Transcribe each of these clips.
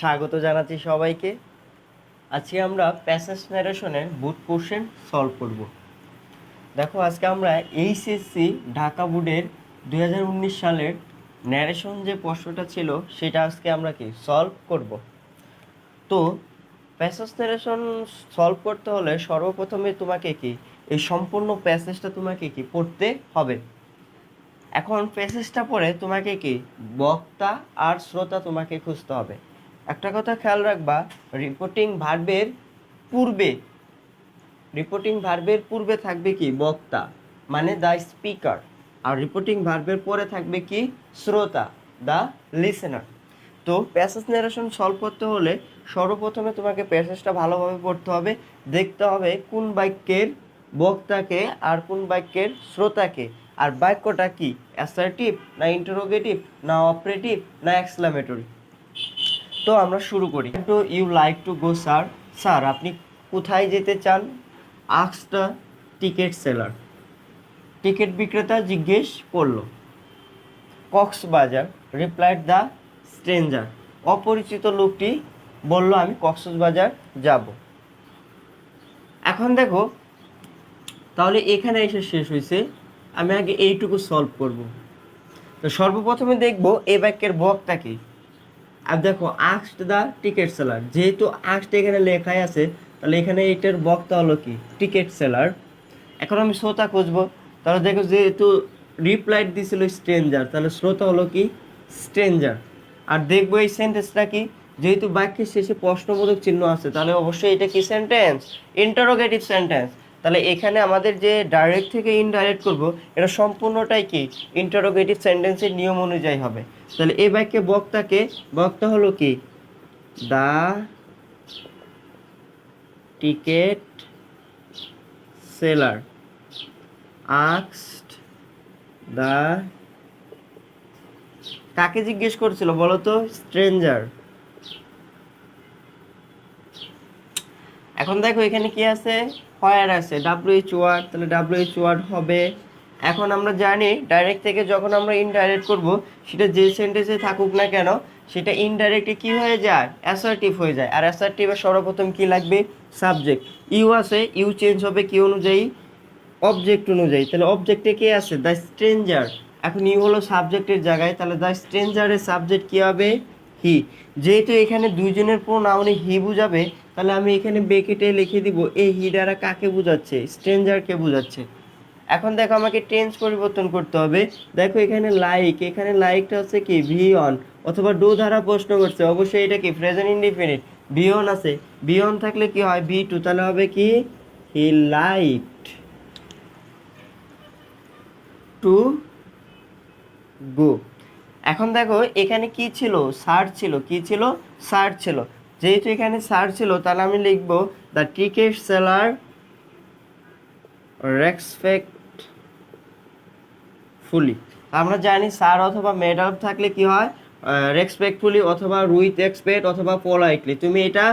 স্বাগত জানাচ্ছি সবাইকে। আজকে আমরা প্যাসেজ ন্যারেশনের বুট কোশ্চেন সলভ করব। দেখো, আজকে আমরা এইচএসসি ঢাকা বোর্ডের 2019 সালের ন্যারেশন যে প্রশ্নটা ছিল সেটা আজকে আমরা সলভ করব। তো প্যাসেজ ন্যারেশন সলভ করতে হলে সর্বপ্রথমে তোমাকে এই সম্পূর্ণ প্যাসেজটা তোমাকে পড়তে হবে। এখন প্যাসেজটা পড়ে তোমাকে বক্তা আর শ্রোতা তোমাকে খুঁজতে হবে। একটা কথা খেয়াল রাখবা, রিপোর্টিং ভার্বের পূর্বে থাকবে বক্তা মানে দ্য স্পিকার, আর রিপোর্টিং ভার্বের পরে থাকবে শ্রোতা, দ্য লিসেনার। তো প্যাসেজ ন্যারেশন সলভ করতে হলে সর্বপ্রথমে তোমাকে প্যাসেজটা ভালোভাবে পড়তে হবে, দেখতে হবে কোন বাক্যের বক্তাকে আর কোন বাক্যের শ্রোতাকে, আর বাক্যটা কি, অ্যাসার্টিভ না ইন্টারোগেটিভ না অপারেটিভ না এক্সক্লামেটরি। তো আমরা শুরু করি। To you like to go sir, sir আপনি কোথায় যেতে চান? Ask the ticket seller, ticket বিক্রেতা জিজ্ঞেস করলো। কক্সবাজার, রিপ্লাইড দ্য স্ট্রেঞ্জার, অপরিচিত লোকটি বলল আমি কক্সবাজার যাব। এখন দেখো, তাহলে এখানে এসে শেষ হয়েছে, আমি আগে এইটুকু সলভ করব। তো সর্বপ্রথমে দেখব এই বাক্যের বক্তা কি। আর দেখো, আস্কড দ্য টিকিট সেলার, যেহেতু আস্কড এখানে লেখাই আছে তাহলে এখানে এটার বক্তা হলো কি টিকিট সেলার। এখন আমি শ্রোতা খুঁজবো, তাহলে দেখো যেহেতু রিপ্লাইড দিছিল স্ট্রেঞ্জার তাহলে শ্রোতা হলো কি স্ট্রেঞ্জার। আর দেখবো এই সেন্টেন্সটা কি, যেহেতু বাক্যের শেষে প্রশ্নবোধক চিহ্ন আছে তাহলে অবশ্যই এটা কি সেন্টেন্স, ইন্টারোগেটিভ সেন্টেন্স। তাহলে এখানে আমাদের যে ডাইরেক্ট থেকে ইনডাইরেক্ট করব এটা সম্পূর্ণটাই কি ইন্টারোগেটিভ সেন্টেন্সের নিয়ম অনুযায়ী হবে। তাহলে এই বাক্যে বক্তা হলো কি দা টিকেট সেলার আস্কড দা, কাকে জিজ্ঞেস করছিল বলো তো? স্ট্রেঞ্জার। এখন দেখো এখানে কি আছে, হোয়ার আছে, WH ওয়ার্ড, তাহলে WH ওয়ার্ড হবে। এখন আমরা জানি ডাইরেক্ট থেকে যখন আমরা ইনডাইরেক্ট করব সেটা যে সেন্টেন্সে থাকুক না কেন সেটা ইনডাইরেক্টে কি হয়ে যায়, অ্যাসার্টিভ হয়ে যায়। আর অ্যাসার্টিভের সর্বপ্রথম কি লাগবে, সাবজেক্ট। ইউ আছে, ইউ চেঞ্জ হবে কি অনুযায়ী, অবজেক্ট অনুযায়ী। তাহলে অবজেক্টে কে আছে, দ্য স্ট্রেঞ্জার। এখন ইউ হলো সাবজেক্টের জায়গায়, তাহলে দ্য স্ট্রেঞ্জারের সাবজেক্ট কি হবে, হি। যেহেতু এখানে দুইজনের প্রোনাউনে হি বুঝাবে তাহলে আমি এখানে ব্র্যাকেটে লিখে দিব এই হি দ্বারা কাকে বোঝাচ্ছে, স্ট্রেঞ্জারকে বোঝাচ্ছে। এখন দেখো আমাকে টেন্স পরিবর্তন করতে হবে। দেখো এখানে লাইকটা হচ্ছে কি ভি অন অথবা ডু দ্বারা প্রশ্ন করছে, অবশ্যই এটা কি প্রেজেন্ট ইনডিফিনিট, বি অন আছে, বি অন থাকলে কি হয় বি টু, তাহলে হবে কি হি লাইকড টু গো। এখন দেখো এখানে কি ছিল, সার্চ ছিল, কি ছিল সার্চ ছিল। যেহেতু এখানে সার্চ ছিল তাহলে আমি লিখব দ্য টিকিট সেলার রেসপেক্টফুলি। আমরা জানি সার অথবা মেড আপ থাকলে কি হয়, রেসপেক্টফুলি অথবা উইথ এক্সপেক্ট অথবা পোলাইটলি। তুমি এটা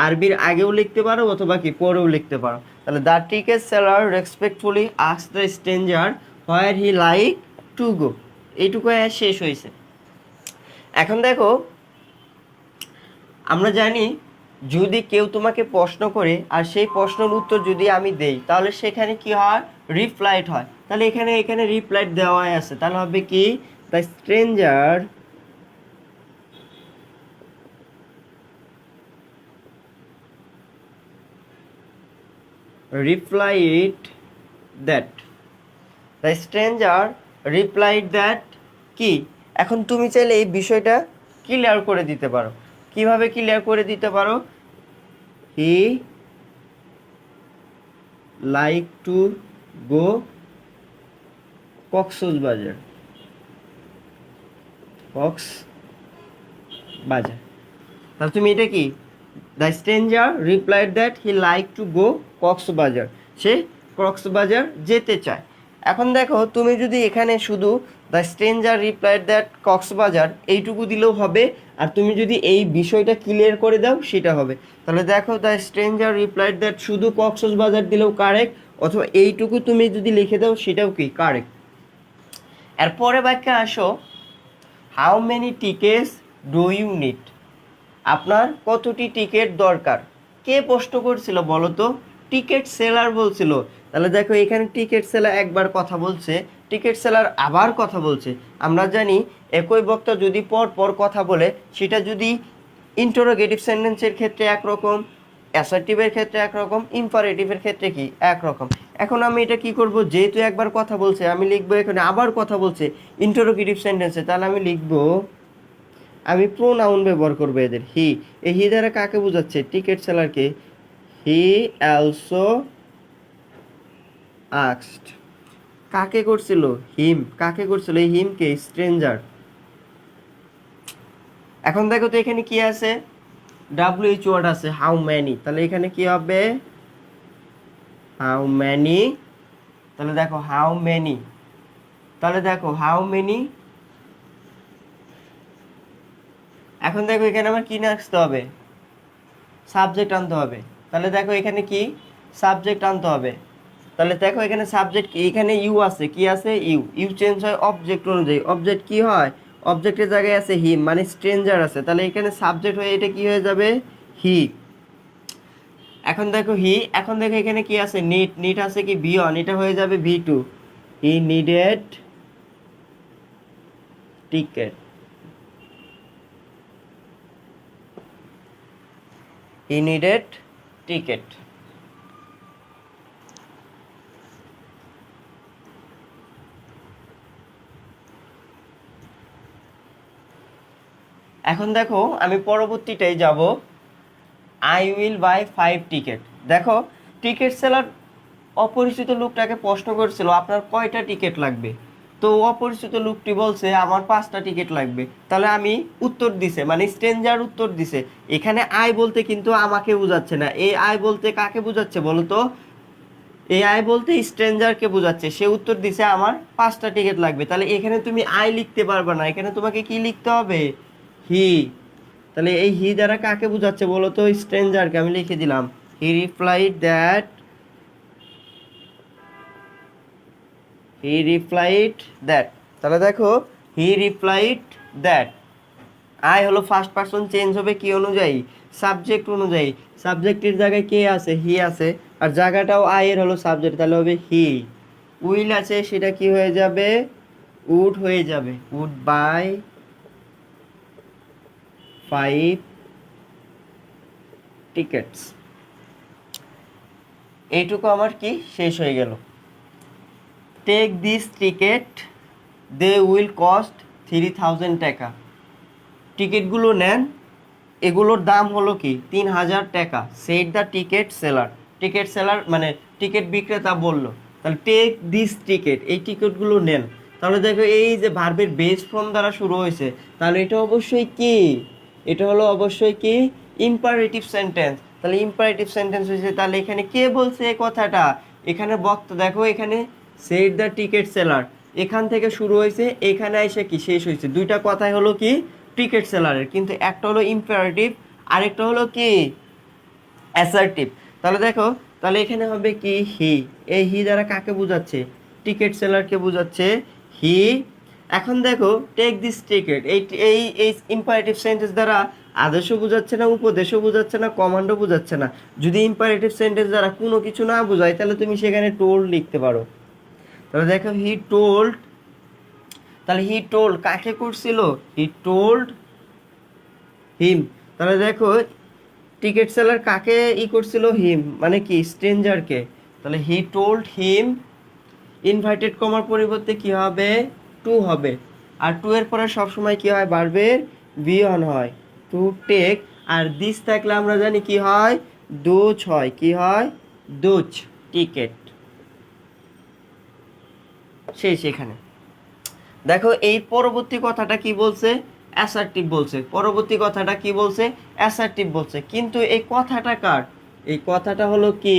আরবির আগেও লিখতে পারো অথবা কি পরেও লিখতে পারো। তাহলে the ticket seller respectfully asked the stranger where he like to গো। এইটুকু শেষ হয়েছে। এখন দেখো আমরা জানি যদি কেউ তোমাকে প্রশ্ন করে আর সেই প্রশ্নের উত্তর যদি আমি দেই তাহলে সেখানে কি হয়, রিপ্লাইড হয়। তাহলে এখানে রিপ্লাইড দেওয়াই আছে, তাহলে হবে কি the stranger replied that, the stranger replied that কি। এখন তুমি চাইলে এই বিষয়টা ক্লিয়ার করে দিতে পারো। কিভাবে ক্লিয়ার করে দিতে পারো, he like to go Cox's Bazar, তাহলে তুমি এটা কি, the stranger replied that he like to go Cox's Bazar, সে কক্সবাজার যেতে চায়। এখন দেখো তুমি যদি এখানে শুধু the stranger replied that Cox's Bazar এইটুকু দিলেও হবে, আর তুমি যদি এই বিষয়টা ক্লিয়ার করে দাও সেটা হবে। তাহলে দেখো দ্য স্ট্রেঞ্জার রিপ্লাইড দ্যাট শুধু কক্সবাজার দিলেও কারেক্ট, অথবা এইটুকু তুমি যদি লিখে দাও সেটাও কি কারেক্ট। এরপরে বাক্যে আসো, how many tickets do you need. আপনার কতটি টিকিট দরকার? কে প্রশ্ন করছিল বলো তো? টিকিট সেলার বলছিল। তাহলে দেখো এখানে টিকিট সেলার একবার কথা বলছে, টিকিট সেলার আবার কথা বলছে। আমরা জানি একই বক্তা যদি পর পর কথা বলে সেটা যদি ইন্টারোগেটিভ সেন্টেন্সের ক্ষেত্রে একরকম, অ্যাসার্টিভের ক্ষেত্রে একরকম, ইম্পারেটিভের ক্ষেত্রে কি একরকম। এখন আমি এটা কি করব, যেহেতু একবার কথা বলছে আমি লিখবো এখানে আবার কথা বলছে ইন্টারোগেটিভ সেন্টেন্সে, তাহলে আমি লিখবো, আমি প্রোনাউন ব্যবহার করবো এদের। হি, এই হি দ্বারা কাকে বোঝাচ্ছে? টিকিট সেলারকে। He also asked. কাকে করছিল? হিম। কাকে করছিল? এই হিমকে, স্ট্রেঞ্জার। এখন দেখো তো এখানে কি আছে? WH ওয়ার্ড আছে, হাউ ম্যানি। তাহলে এখানে কি হবে? How many. তাহলে দেখো হাউ ম্যানি, তাহলে দেখো হাউ ম্যানি। এখন দেখো এখানে আমার কি আসতে হবে? সাবজেক্ট আনতে হবে। তাহলে দেখো এখানে কি সাবজেক্ট আনতে হবে। তাহলে দেখো এখানে সাবজেক্ট কি, এখানে ইউ আছে, কি আছে? ইউ। ইউ চেঞ্জ হয় অবজেক্ট অনুযায়ী। অবজেক্ট কি হয়? অবজেক্টের জায়গায় আছে হিম, মানে স্ট্রেঞ্জার আছে। তাহলে এখানে সাবজেক্ট হয়ে এটা কি হয়ে যাবে? হি। এখন দেখো হি, এখন দেখো এখানে কি আছে? নিড। নিড আছে কি? V1, এটা হয়ে যাবে V2। হি নিডেড টিকেট। হি নিডেড টিকেট। এখন দেখো আমি পরবর্তীটাই যাব। I will buy 5 ticket. দেখো টিকিট সেলার অপরিচিত লোকটাকে প্রশ্ন করেছিল আপনার কয়টা টিকিট লাগবে। তো অপরিচিত লোকটি বলছে আমার 5টা টিকিট লাগবে। তাহলে আমি উত্তর দিছে, মানে স্ট্রেঞ্জার উত্তর দিছে। এখানে আই বলতে কিন্তু আমাকে বোঝাচ্ছে না, এই আই বলতে কাকে বোঝাচ্ছে বলো তো? এই আই বলতে স্ট্রেঞ্জারকে বোঝাচ্ছে। সে উত্তর দিছে আমার 5টা টিকিট লাগবে। তাহলে এখানে তুমি আই লিখতে পারবে না, এখানে তোমাকে কি লিখতে হবে? হি। তাহলে এই হি দ্বারা কাকে বোঝাচ্ছে বলো তো? স্ট্রেঞ্জারকে। আমি লিখে দিলাম, হি replied that, he replied that. তাহলে দেখো হি রিপ্লাইড দ্যাট। আই হলো ফার্স্ট পারসন, চেঞ্জ হবে কি অনুযায়ী? সাবজেক্ট অনুযায়ী। সাবজেক্টের জায়গায় কে আছে? হি আছে। আর জায়গাটাও আই এর হলো সাবজেক্ট, তাহলে হবে হি। উইল আছে, সেটা কি হয়ে যাবে? উড হয়ে যাবে। Would buy 5 tickets. এইটুকু আমার কি শেষ হয়ে গেল। Take this ticket, they will cost 3000 টাকা। টিকিটগুলো নেন, এগুলোর দাম হলো কি 3000 টাকা। Set the ticket seller. Ticket seller মানে টিকিট বিক্রেতা বলল। তাহলে টেক দিস টিকিট, এই টিকিটগুলো নেন। তাহলে দেখো এই যে ভার্বের বেস ফর্ম দ্বারা শুরু হয়েছে, তাহলে এটা অবশ্যই কি? এটা হলো অবশ্যই কি? Imperative sentence. তাহলে ইম্পারেটিভ সেন্টেন্স হয়েছে, তাহলে এখানে কে বলছে এই কথাটা? এখানে বক্তা। দেখো এখানে সেট দ্য টিকিট সেলার, এখান থেকে শুরু হয়েছে, এখানে এসে কি শেষ হয়েছে। দুইটা কথাই হলো কি? টিকিট সেলারের। কিন্তু একটা হলো ইম্পারেটিভ, আরেকটা হলো কি? অ্যাসার্টিভ। তাহলে দেখো, তাহলে এখানে হবে কি? হি। এই হি দ্বারা কাকে বোঝাচ্ছে? টিকিট সেলারকে বোঝাচ্ছে, হি। এখন দেখো টেক দিস টিকিট, এই এই এই ইম্পারেটিভ সেন্টেন্স দ্বারা আদেশও বোঝাচ্ছে না, উপদেশও বোঝাচ্ছে না, কমান্ডও বোঝাচ্ছে না। যদি ইম্পারেটিভ সেন্টেন্স দ্বারা কোনো কিছু না বোঝায় তাহলে তুমি সেখানে টোল্ড লিখতে পারো। তাহলে দেখো হি টোল্ড, তাহলে হি টোল্ড কাকে করছিল? He told him. তাহলে দেখো টিকিট সেলার কাকে করছিল? হিম, মানে কি? স্ট্রেঞ্জারকে। তাহলে হি টোল্ড হিম। ইনভাইটেড কমার পরিবর্তে কি হবে? টু হবে। আর টু এর পরে সবসময় কি হয়? ভার্বের V1 হয়। To take. আর দিস থাকলে আমরা জানি কি হয়? দোজ হয়। কি হয়? Those ticket. শেষ এখানে। দেখো এই পরবর্তী কথাটা কি বলছে? অ্যাসার্টিভ বলছে। পরবর্তী কথাটা কি বলছে? অ্যাসার্টিভ বলছে। কিন্তু এই কথাটা কার? এই কথাটা হলো কি?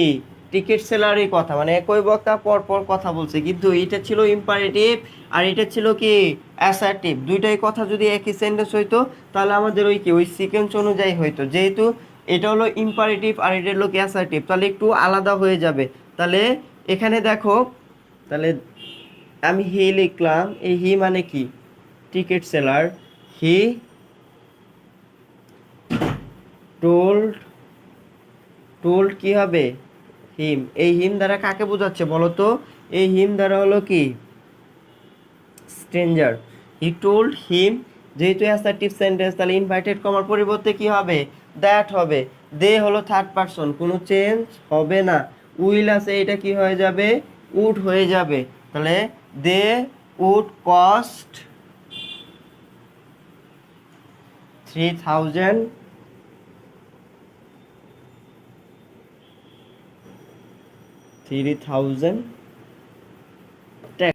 টিকিট সেলারই কথা, মানে একই বক্তা পর পর কথা বলছে, কিন্তু এটা ছিল ইম্পারেটিভ আর এটা ছিল কি? অ্যাসার্টিভ। দুইটাই কথা যদি একই সেন্টেন্স হইতো তাহলে আমাদের ওই কি ওই সিকোয়েন্স অনুযায়ী হইতো। যেহেতু এটা হলো ইম্পারেটিভ আর এটা হলো কি অ্যাসার্টিভ, তাহলে একটু আলাদা হয়ে যাবে। তাহলে এখানে দেখো, তাহলে আমি হি লিখলাম। এই হি মানে কি? Ticket seller. He told told কি হবে হিম। এই হিম দ্বারা কাকে বোঝাচ্ছে বলো তো? এই হিম দ্বারা হলো কি স্ট্রেঞ্জার। হি টোল্ড হিম, যেহেতু অ্যাসার্টিভ সেন্টেন্স তাহলে ইনভার্টেড কমার পরিবর্তে কি হবে দ্যাট হবে। দে হলো থার্ড পারসন, কোনো চেঞ্জ হবে না। উইল আছে, এটা কি হয়ে যাবে উড হয়ে যাবে। তাহলে দে উড কস্ট 3000 3000